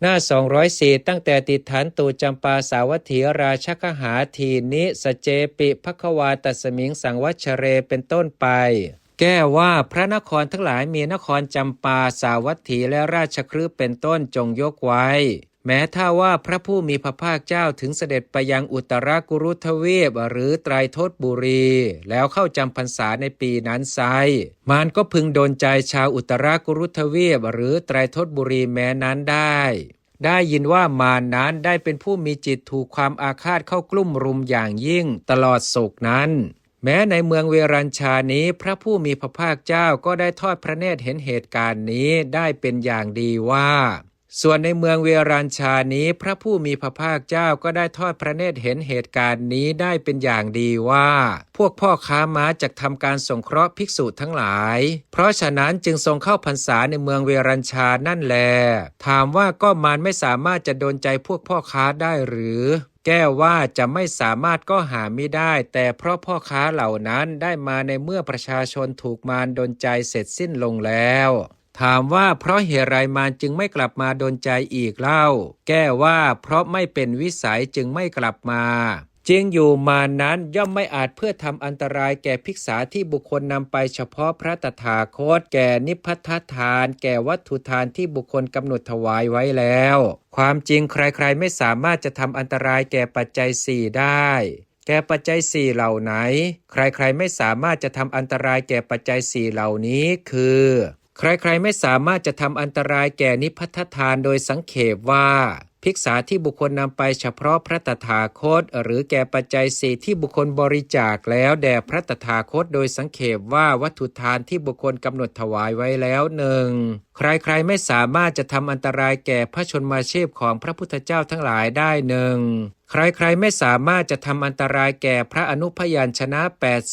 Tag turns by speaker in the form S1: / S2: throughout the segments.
S1: หน้า204ตั้งแต่ติฐานตูจำปาสาวัตถีราชคหาทีนิสเจปิภควาตัสมิงสังวัชเรเป็นต้นไปแก้ว่าพระนครทั้งหลายมีนครจำปาสาวัตถีและราชคฤห์เป็นต้นจงยกไว้แม้ถ้าว่าพระผู้มีพระภาคเจ้าถึงเสด็จไปยังอุตรกุรุทวีปหรือไตรทศบุรีแล้วเข้าจำพรรษาในปีนั้นไซมันก็พึงโดนใจชาวอุตรกุรุทวีปหรือไตรทศบุรีแม้นั้นได้ยินว่ามารนั้นได้เป็นผู้มีจิตถูกความอาฆาตเข้ากลุ่มรุมอย่างยิ่งตลอดโศกนั้นแม้ในเมืองเวรัญชานี้พระผู้มีพระภาคเจ้าก็ได้ทอดพระเนตรเห็นเหตุการณ์นี้ได้เป็นอย่างดีว่าส่วนในเมืองเวรัญชานี้พระผู้มีพระภาคเจ้าก็ได้ทอดพระเนตรเห็นเหตุการณ์นี้ได้เป็นอย่างดีว่าพวกพ่อค้าม้าจะทำการสงเคราะห์ภิกษุทั้งหลายเพราะฉะนั้นจึงทรงเข้าพรรษาในเมืองเวรัญชานั่นแลถามว่าก็มารไม่สามารถจะโดนใจพวกพ่อค้าได้หรือแก้ว่าจะไม่สามารถก็หาไม่ได้แต่เพราะพ่อค้าเหล่านั้นได้มาในเมื่อประชาชนถูกมารดลใจเสร็จสิ้นลงแล้วถามว่าเพราะเหตุไรมารจึงไม่กลับมาดลใจอีกเล่าแก้ว่าเพราะไม่เป็นวิสัยจึงไม่กลับมาจริงอยู่มานั้นย่อมไม่อาจเพื่อทำอันตรายแก่ภิกษาที่บุคคลนำไปเฉพาะพระตถาคตแก่นิพพัทธทานแก่วัตถุทานที่บุคคลกำหนดถวายไว้แล้วความจริงใครๆไม่สามารถจะทำอันตรายแก่ปัจจัยสี่ได้แก่ปัจจัยสี่เหล่าไหนใครๆไม่สามารถจะทำอันตรายแก่ปัจจัยสี่เหล่านี้คือใครๆไม่สามารถจะทำอันตรายแก่นิพพัทธทานโดยสังเขปว่าภิกษาที่บุคคลนำไปเฉพาะพระตถาคตหรือแก่ปัจจัยสี่ที่บุคคลบริจาคแล้วแด่พระตถาคตโดยสังเขปว่าวัตถุทานที่บุคคลกำหนดถวายไว้แล้วหนึ่งใครๆไม่สามารถจะทำอันตรายแก่พระชนมาชีพของพระพุทธเจ้าทั้งหลายได้หนึ่งใครๆไม่สามารถจะทำอันตรายแก่พระอนุพยัญชนะ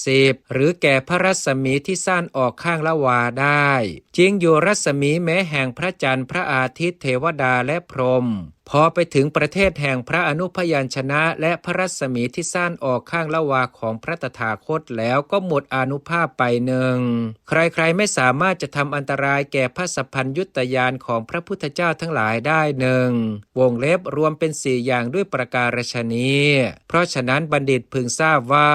S1: 80หรือแก่พระรัศมีที่สั้นออกข้างละวาได้จริงอยู่รัศมีแม้แห่งพระจันทร์พระอาทิตย์เทวดาและพรหมพอไปถึงประเทศแห่งพระอนุพยัญชนะและพระรัศมีที่สั้นออกข้างละวาของพระตถาคตแล้วก็หมดอานุภาพไปหนึ่งใครๆไม่สามารถจะทำอันตรายแก่พระสัพพัญญุตญาณของพระพุทธเจ้าทั้งหลายได้หนึ่งวงเล็บรวมเป็น4อย่างด้วยประการฉนี้เพราะฉะนั้นบัณฑิตพึงทราบว่า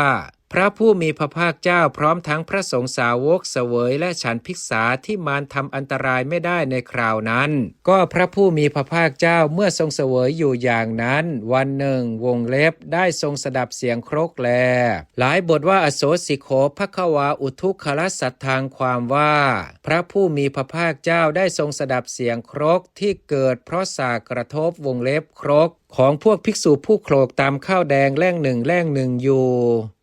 S1: พระผู้มีพระภาคเจ้าพร้อมทั้งพระสงฆ์สาวกเสวยและฉันภิกษาที่มารทำอันตรายไม่ได้ในคราวนั้นก็พระผู้มีพระภาคเจ้าเมื่อทรงเสวยอยู่อย่างนั้นวันหนึ่งวงเล็บได้ทรงสดับเสียงครกแลหลายบทว่าอโศสิโขภควาอุทุกขลสัทธังความว่าพระผู้มีพระภาคเจ้าได้ทรงสดับเสียงครกที่เกิดเพราะสากกระทบวงเล็บครกของพวกภิกษุผู้โขลกตามข้าวแดงแล่งหนึ่งอยู่